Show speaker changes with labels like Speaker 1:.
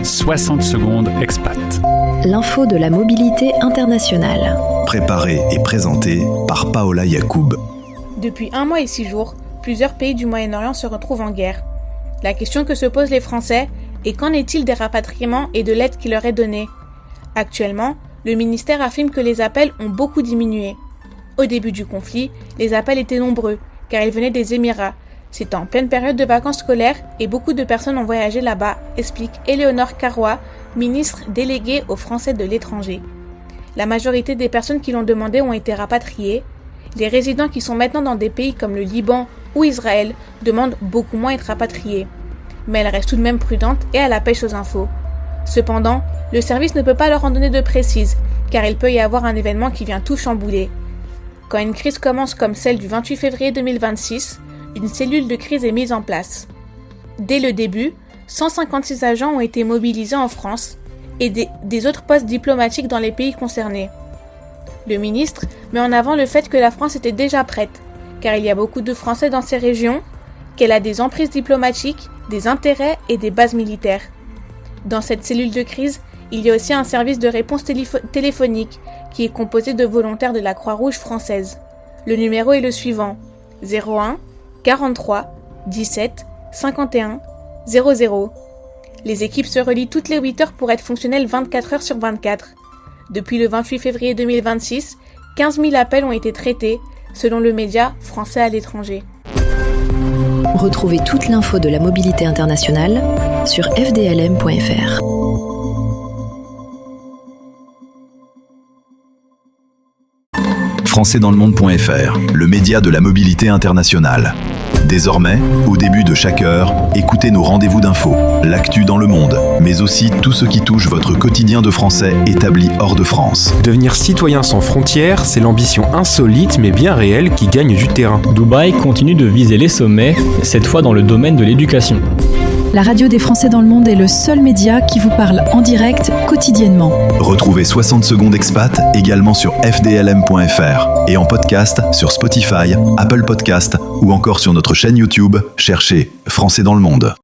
Speaker 1: 60 secondes expat.
Speaker 2: L'info de la mobilité internationale.
Speaker 3: Préparé et présenté par Paola Yacoub.
Speaker 4: Depuis 1 mois et 6 jours, plusieurs pays du Moyen-Orient se retrouvent en guerre. La question que se posent les Français est qu'en est-il des rapatriements et de l'aide qui leur est donnée ? Actuellement, le ministère affirme que les appels ont beaucoup diminué. Au début du conflit, les appels étaient nombreux, car ils venaient des Émirats. C'est en pleine période de vacances scolaires et beaucoup de personnes ont voyagé là-bas, explique Éléonore Carrois, ministre déléguée aux Français de l'étranger. La majorité des personnes qui l'ont demandé ont été rapatriées. Les résidents qui sont maintenant dans des pays comme le Liban ou Israël demandent beaucoup moins être rapatriés. Mais elle reste tout de même prudente et à la pêche aux infos. Cependant, le service ne peut pas leur en donner de précises, car il peut y avoir un événement qui vient tout chambouler. Quand une crise commence comme celle du 28 février 2026, une cellule de crise est mise en place. Dès le début, 156 agents ont été mobilisés en France et des autres postes diplomatiques dans les pays concernés. Le ministre met en avant le fait que la France était déjà prête, car il y a beaucoup de Français dans ces régions, qu'elle a des emprises diplomatiques, des intérêts et des bases militaires. Dans cette cellule de crise, il y a aussi un service de réponse téléphonique qui est composé de volontaires de la Croix-Rouge française. Le numéro est le suivant, 01 43 17 51 00. Les équipes se relient toutes les 8 heures pour être fonctionnelles 24 heures sur 24. Depuis le 28 février 2026, 15 000 appels ont été traités, selon le média Français à l'étranger.
Speaker 2: Retrouvez toute l'info de la mobilité internationale sur fdlm.fr.
Speaker 3: Françaisdanslemonde.fr, le média de la mobilité internationale. Désormais, au début de chaque heure, écoutez nos rendez-vous d'infos, l'actu dans le monde, mais aussi tout ce qui touche votre quotidien de Français établis hors de France.
Speaker 5: Devenir citoyen sans frontières, c'est l'ambition insolite mais bien réelle qui gagne du terrain.
Speaker 6: Dubaï continue de viser les sommets, cette fois dans le domaine de l'éducation.
Speaker 7: La radio des Français dans le monde est le seul média qui vous parle en direct quotidiennement.
Speaker 3: Retrouvez 60 secondes expat également sur fdlm.fr et en podcast sur Spotify, Apple Podcast ou encore sur notre chaîne YouTube. Cherchez Français dans le monde.